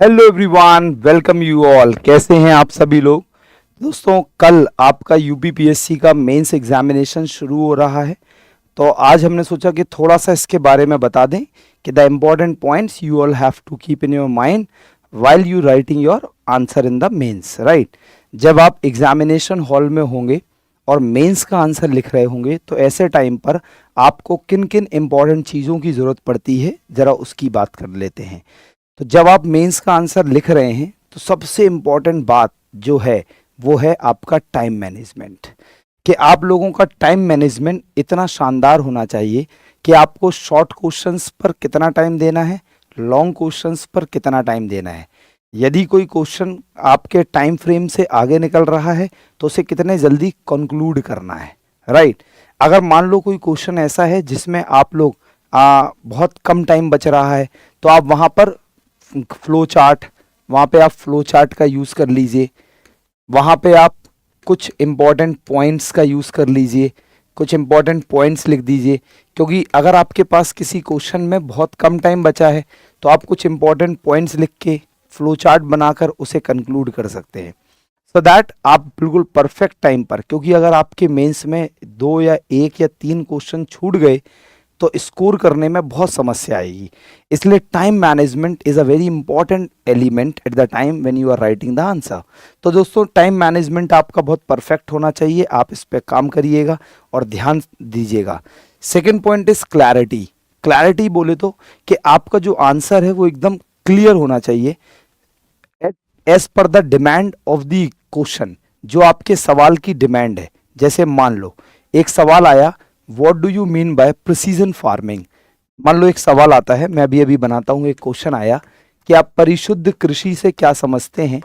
Hello everyone, welcome you all. कैसे हैं आप सभी लोग? दोस्तों, कल आपका यूपीपीएससी का मेंस एग्जामिनेशन शुरू हो रहा है, तो आज हमने सोचा कि थोड़ा सा इसके बारे में बता दें कि the important points you all have to keep in your mind while you writing your answer in the mains, right. जब आप एग्जामिनेशन हॉल में होंगे और मेंस का आंसर लिख रहे होंगे तो ऐसे टाइम पर आपको किन किन इम्पॉर्टेंट चीज़ों की ज़रूरत पड़ती है, ज़रा उसकी बात कर लेते हैं। तो जब आप मेंस का आंसर लिख रहे हैं तो सबसे इम्पॉर्टेंट बात जो है वो है आपका टाइम मैनेजमेंट, कि आप लोगों का टाइम मैनेजमेंट इतना शानदार होना चाहिए कि आपको शॉर्ट क्वेश्चंस पर कितना टाइम देना है, लॉन्ग क्वेश्चंस पर कितना टाइम देना है। यदि कोई क्वेश्चन आपके टाइम फ्रेम से आगे निकल रहा है तो उसे कितने जल्दी कंक्लूड करना है, राइट। अगर मान लो कोई क्वेश्चन ऐसा है जिसमें आप लोग बहुत कम टाइम बच रहा है तो आप वहाँ पर फ्लो चार्ट, वहाँ पे आप फ्लो चार्ट का यूज़ कर लीजिए, वहाँ पे आप कुछ इम्पॉर्टेंट पॉइंट्स का यूज़ कर लीजिए, कुछ इम्पॉर्टेंट पॉइंट्स लिख दीजिए। क्योंकि अगर आपके पास किसी क्वेश्चन में बहुत कम टाइम बचा है तो आप कुछ इम्पॉर्टेंट पॉइंट्स लिख के फ्लो चार्ट बनाकर उसे कंक्लूड कर सकते हैं, सो दैट आप बिल्कुल परफेक्ट टाइम पर। क्योंकि अगर आपके मेंस में 2 या 1 या 3 क्वेश्चन छूट गए तो स्कोर करने में बहुत समस्या आएगी। इसलिए time management is a very important element at the time when you are writing the answer. तो दोस्तों, टाइम मैनेजमेंट आपका बहुत परफेक्ट होना चाहिए, आप इस पे काम करिएगा और ध्यान दीजिएगा। Second point is clarity. Clarity बोले तो कि आपका जो आंसर है वो एकदम क्लियर होना चाहिए as per the demand of the question, जो आपके सवाल की डिमांड है। जैसे मान लो एक सवाल आया, what do you mean by precision farming. मान लो एक सवाल आता है, मैं अभी अभी बनाता हूँ, एक क्वेश्चन आया कि आप परिशुद्ध कृषि से क्या समझते हैं,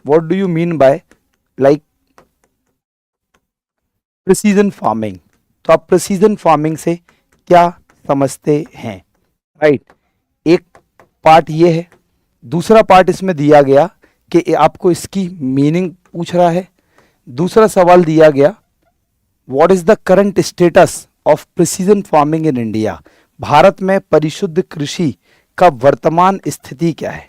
what do you mean by like precision farming. तो आप प्रिसीजन फार्मिंग से क्या समझते हैं, राइट। एक पार्ट ये है। दूसरा पार्ट इसमें दिया गया कि आपको इसकी मीनिंग पूछ रहा है। दूसरा सवाल दिया गया, what is the current status of precision farming in India. Bharat में परिशुद्ध कृषि का वर्तमान स्थिति क्या है।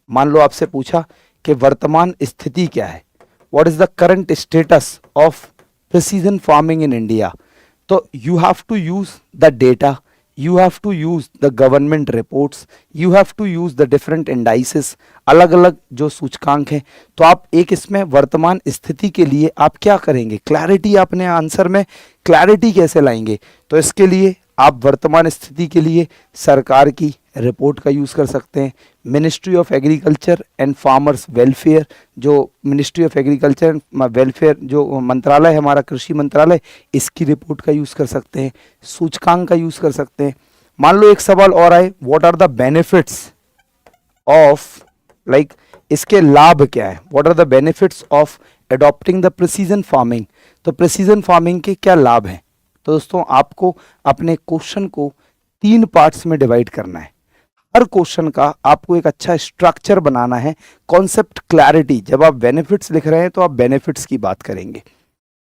मान लो आपसे पूछा कि वर्तमान स्थिति क्या है, what is the current status of precision farming in India. तो you have to use the data, you have to use the government reports, you have to use the different indices, अलग अलग जो सूचकांक हैं। तो आप एक इसमें वर्तमान स्थिति के लिए आप क्या करेंगे, क्लैरिटी अपने आंसर में क्लैरिटी कैसे लाएंगे। तो इसके लिए आप वर्तमान स्थिति के लिए सरकार की रिपोर्ट का यूज़ कर सकते हैं, ministry of agriculture and farmers welfare, जो ministry of agriculture and welfare जो मंत्रालय है हमारा, कृषि मंत्रालय, इसकी रिपोर्ट का यूज़ कर सकते हैं, सूचकांक का यूज़ कर सकते हैं। मान लो एक सवाल और आए, what are the benefits of like, इसके लाभ क्या है, what are the benefits of adopting the precision farming. तो प्रिसीजन फार्मिंग के क्या लाभ हैं। तो दोस्तों, आपको अपने क्वेश्चन को 3 पार्ट्स में डिवाइड करना है। हर क्वेश्चन का आपको एक अच्छा स्ट्रक्चर बनाना है, कॉन्सेप्ट क्लैरिटी। जब आप बेनिफिट्स लिख रहे हैं तो आप बेनिफिट्स की बात करेंगे।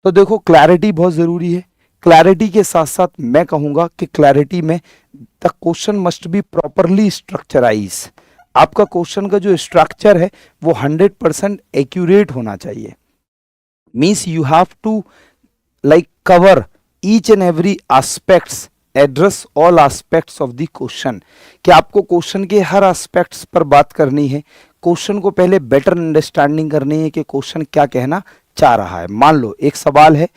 तो देखो, क्लैरिटी बहुत ज़रूरी है। क्लैरिटी के साथ साथ मैं कहूँगा कि क्लैरिटी में the question must be properly structurise. आपका क्वेश्चन का जो स्ट्रक्चर है वो 100% एक्यूरेट होना चाहिए। Means you have to like cover each and every aspects, address all aspects of the question, कि आपको क्वेश्चन के हर एस्पेक्ट्स पर बात करनी है। क्वेश्चन को पहले बेटर अंडरस्टैंडिंग करनी है कि क्वेश्चन क्या कहना चाह रहा है। मान लो एक सवाल है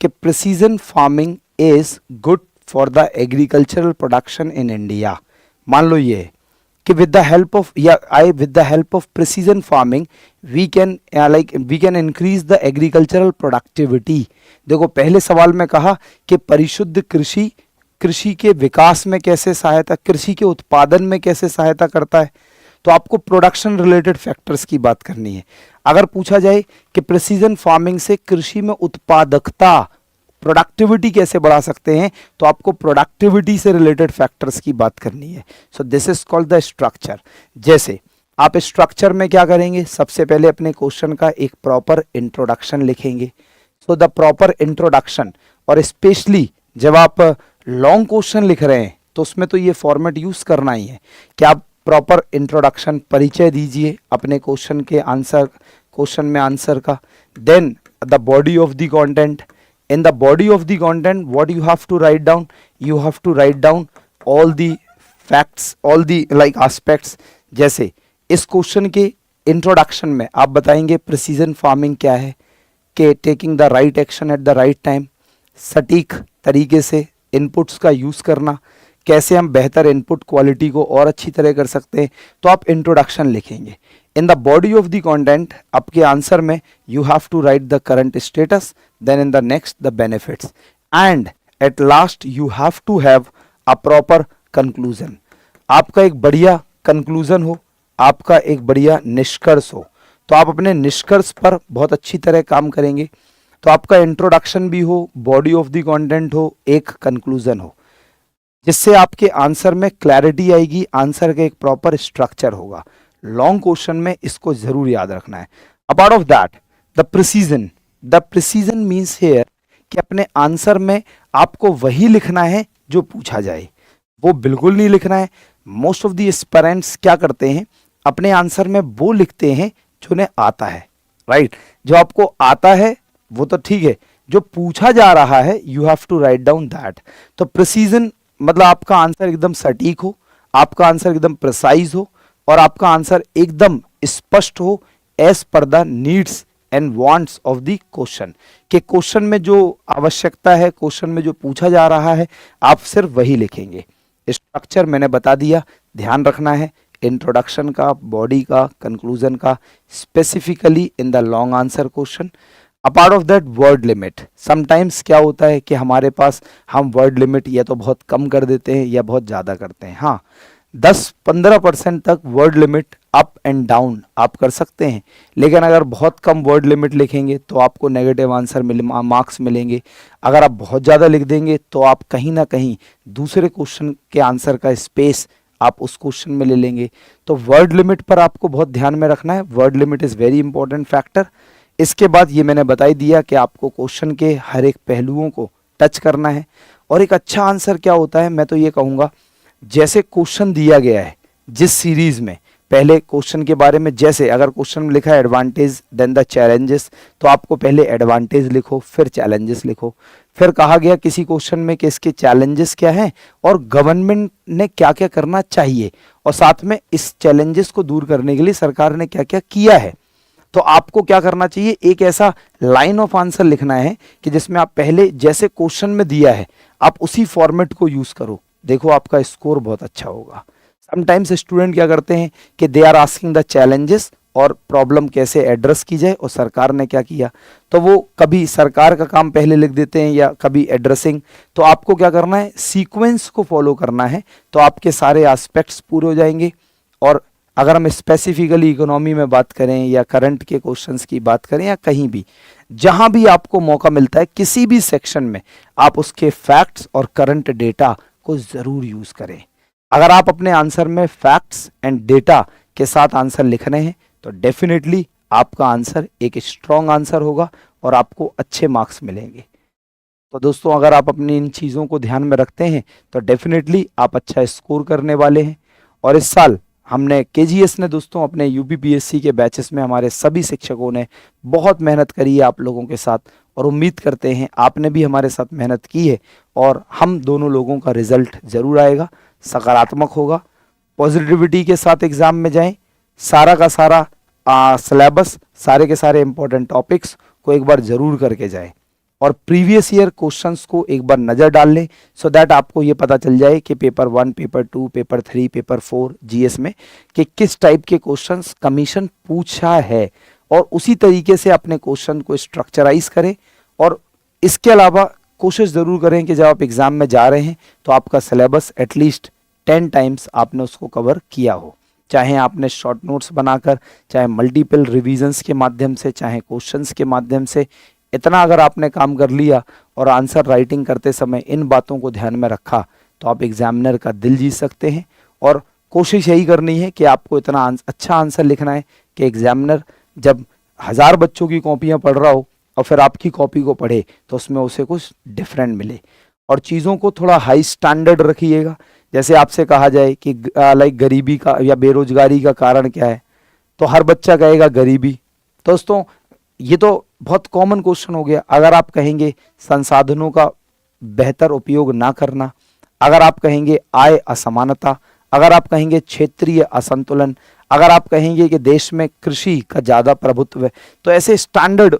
कि precision farming is good for the agricultural production in India. मान लो ये कि with the help of precision farming we can increase the agricultural productivity. देखो, पहले सवाल में कहा कि परिशुद्ध कृषि कृषि के विकास में कैसे सहायता, कृषि के उत्पादन में कैसे सहायता करता है। तो आपको प्रोडक्शन रिलेटेड फैक्टर्स की बात करनी है। अगर पूछा जाए कि प्रिसीजन फार्मिंग से कृषि में उत्पादकता, प्रोडक्टिविटी कैसे बढ़ा सकते हैं, तो आपको प्रोडक्टिविटी से रिलेटेड फैक्टर्स की बात करनी है। So this is called the structure. जैसे आप स्ट्रक्चर में क्या करेंगे, सबसे पहले अपने क्वेश्चन का एक प्रॉपर इंट्रोडक्शन लिखेंगे। सो द प्रॉपर इंट्रोडक्शन, और स्पेशली जब आप लॉन्ग क्वेश्चन लिख रहे हैं तो उसमें तो ये फॉर्मेट यूज करना ही है कि आप प्रॉपर इंट्रोडक्शन, परिचय दीजिए अपने क्वेश्चन में आंसर का. Then the body of the content. In the body of the content, what you have to write down? You have to write down all the facts, all the like aspects. जैसे इस question के introduction में आप बताएंगे precision farming क्या है, कि taking the right action at the right time, सटीक तरीके से इनपुट्स का यूज़ करना, कैसे हम बेहतर इनपुट क्वालिटी को और अच्छी तरह कर सकते हैं. तो आप इंट्रोडक्शन लिखेंगे. In the body of the content आपके आंसर में you have to write the current status, then in the next the benefits, and at last you have to have a proper conclusion. आपका एक बढ़िया conclusion हो, आपका एक बढ़िया निष्कर्ष हो. तो आप अपने निष्कर्ष पर बहुत अच्छी तरह काम करेंगे. तो आपका इंट्रोडक्शन भी हो, बॉडी ऑफ द कंटेंट हो, एक कंक्लूजन हो, जिससे आपके आंसर में क्लैरिटी आएगी, आंसर का एक प्रॉपर स्ट्रक्चर होगा. लॉन्ग क्वेश्चन में इसको जरूर याद रखना है. Apart of that the precision means here कि अपने आंसर में आपको वही लिखना है जो पूछा जाए, वो बिल्कुल नहीं लिखना है. मोस्ट ऑफ द एस्पिरेंट्स क्या करते हैं, अपने आंसर में वो लिखते हैं जो उन्हें आता है, राइट. जो आपको आता है वो तो ठीक है, जो पूछा जा रहा है you have to write down that. तो प्रिसीजन मतलब आपका आंसर एकदम सटीक हो, आपका आंसर एकदम प्रिसाइज हो, और आपका आंसर एकदम स्पष्ट हो as per the needs and wants of the question. कि क्वेश्चन में जो आवश्यकता है, क्वेश्चन में जो पूछा जा रहा है, आप सिर्फ वही लिखेंगे. स्ट्रक्चर मैंने बता दिया, ध्यान रखना है इंट्रोडक्शन का, बॉडी का, कंक्लूजन का, specifically in the long answer question. Apart of that word limit. Sometimes क्या होता है कि हमारे पास हम वर्ड लिमिट या तो बहुत कम कर देते हैं या बहुत ज़्यादा करते हैं. हाँ, 10-15% तक word limit up and down आप कर सकते हैं, लेकिन अगर बहुत कम वर्ड लिमिट लिखेंगे तो आपको नेगेटिव आंसर मार्क्स मिलेंगे. अगर आप बहुत ज़्यादा लिख देंगे तो आप कहीं ना कहीं दूसरे क्वेश्चन के आंसर का स्पेस आप उस क्वेश्चन में ले लेंगे. तो वर्ड लिमिट पर आपको बहुत ध्यान में रखना है. Word limit is very important factor. इसके बाद ये मैंने बता ही दिया कि आपको क्वेश्चन के हर एक पहलुओं को टच करना है. और एक अच्छा आंसर क्या होता है, मैं तो ये कहूँगा, जैसे क्वेश्चन दिया गया है जिस सीरीज में, पहले क्वेश्चन के बारे में, जैसे अगर क्वेश्चन में लिखा है एडवांटेज देन द चैलेंजेस, तो आपको पहले एडवांटेज लिखो फिर चैलेंजेस लिखो. फिर कहा गया किसी क्वेश्चन में कि इसके चैलेंजेस क्या हैं और गवर्नमेंट ने क्या क्या करना चाहिए, और साथ में इस चैलेंजेस को दूर करने के लिए सरकार ने क्या क्या किया है. तो आपको क्या करना चाहिए, एक ऐसा लाइन ऑफ आंसर लिखना है कि जिसमें आप पहले जैसे क्वेश्चन में दिया है आप उसी फॉर्मेट को यूज करो. देखो आपका स्कोर बहुत अच्छा होगा. समटाइम्स स्टूडेंट क्या करते हैं कि they are asking the challenges और प्रॉब्लम कैसे एड्रेस की जाए और सरकार ने क्या किया, तो वो कभी सरकार का काम पहले लिख देते हैं या कभी एड्रेसिंग. तो आपको क्या करना है, सीक्वेंस को फॉलो करना है, तो आपके सारे एस्पेक्ट्स पूरे हो जाएंगे. और अगर हम स्पेसिफिकली इकोनॉमी में बात करें या करंट के क्वेश्चंस की बात करें या कहीं भी, जहां भी आपको मौका मिलता है किसी भी सेक्शन में, आप उसके फैक्ट्स और करंट डेटा को जरूर यूज करें. अगर आप अपने आंसर में फैक्ट्स एंड डेटा के साथ आंसर लिख रहे हैं तो डेफिनेटली आपका आंसर एक स्ट्रॉन्ग आंसर होगा और आपको अच्छे मार्क्स मिलेंगे. तो दोस्तों, अगर आप अपनी इन चीज़ों को ध्यान में रखते हैं तो डेफिनेटली आप अच्छा स्कोर करने वाले हैं. और इस साल हमने केजीएस ने दोस्तों अपने यूपीपीएससी के बैचेस में हमारे सभी शिक्षकों ने बहुत मेहनत करी है आप लोगों के साथ, और उम्मीद करते हैं आपने भी हमारे साथ मेहनत की है और हम दोनों लोगों का रिजल्ट ज़रूर आएगा, सकारात्मक होगा. पॉजिटिविटी के साथ एग्ज़ाम में जाएं. सारा का सारा सिलेबस, सारे के सारे इंपॉर्टेंट टॉपिक्स को एक बार ज़रूर करके जाएं और प्रीवियस ईयर क्वेश्चंस को एक बार नज़र डाल लें, सो दैट आपको ये पता चल जाए कि paper 1, paper 2, paper 3, paper 4 GS में कि किस टाइप के क्वेश्चंस कमीशन पूछा है, और उसी तरीके से अपने क्वेश्चन को स्ट्रक्चराइज करें. और इसके अलावा कोशिश ज़रूर करें कि जब आप एग्ज़ाम में जा रहे हैं तो आपका सिलेबस एटलीस्ट 10 टाइम्स आपने उसको कवर किया हो, चाहे आपने शॉर्ट नोट्स बनाकर, चाहे मल्टीपल रिविजन्स के माध्यम से, चाहे क्वेश्चंस के माध्यम से. इतना अगर आपने काम कर लिया और आंसर राइटिंग करते समय इन बातों को ध्यान में रखा तो आप एग्जामिनर का दिल जीत सकते हैं. और कोशिश यही करनी है कि आपको इतना अच्छा आंसर लिखना है कि एग्जामिनर जब 1000 बच्चों की कॉपियां पढ़ रहा हो और फिर आपकी कॉपी को पढ़े तो उसमें उसे कुछ डिफरेंट मिले. और चीज़ों को थोड़ा हाई स्टैंडर्ड रखिएगा. जैसे आपसे कहा जाए कि लाइक गरीबी का या बेरोजगारी का कारण क्या है, तो हर बच्चा कहेगा गरीबी। दोस्तों ये तो बहुत कॉमन क्वेश्चन हो गया। अगर आप कहेंगे संसाधनों का बेहतर उपयोग ना करना, अगर आप कहेंगे आय असमानता, अगर आप कहेंगे क्षेत्रीय असंतुलन, अगर आप कहेंगे कि देश में कृषि का ज्यादा प्रभुत्व है, तो ऐसे स्टैंडर्ड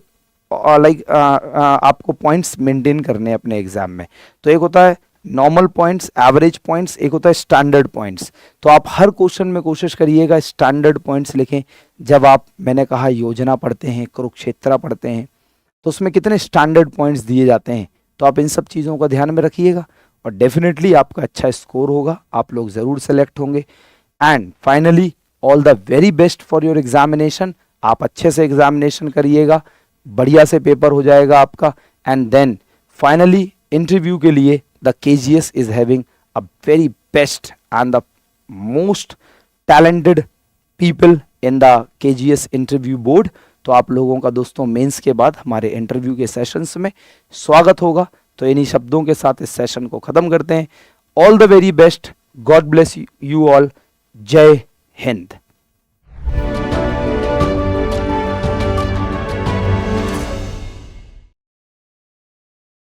लाइक आपको पॉइंट्स मेंटेन करने हैं अपने एग्जाम में। तो एक होता है नॉर्मल पॉइंट्स, एवरेज पॉइंट्स, एक होता है स्टैंडर्ड पॉइंट्स। तो आप हर क्वेश्चन में कोशिश करिएगा स्टैंडर्ड पॉइंट्स लिखें। जब आप, मैंने कहा, योजना पढ़ते हैं, कुरुक्षेत्र पढ़ते हैं, तो उसमें कितने स्टैंडर्ड पॉइंट्स दिए जाते हैं, तो आप इन सब चीज़ों का ध्यान में रखिएगा और डेफिनेटली आपका अच्छा स्कोर होगा, आप लोग ज़रूर सेलेक्ट होंगे। And finally all the very best for your examination. आप अच्छे से एग्जामिनेशन करिएगा, बढ़िया से पेपर हो जाएगा आपका। एंड देन फाइनली इंटरव्यू के लिए the KGS is having a very best and the most talented people in the KGS interview board। तो आप लोगों का दोस्तों मेंस के बाद हमारे इंटरव्यू के सेशंस में स्वागत होगा। तो इन्हीं शब्दों के साथ इस सेशन को खत्म करते हैं। All the very best, God bless you all, जय हिंद।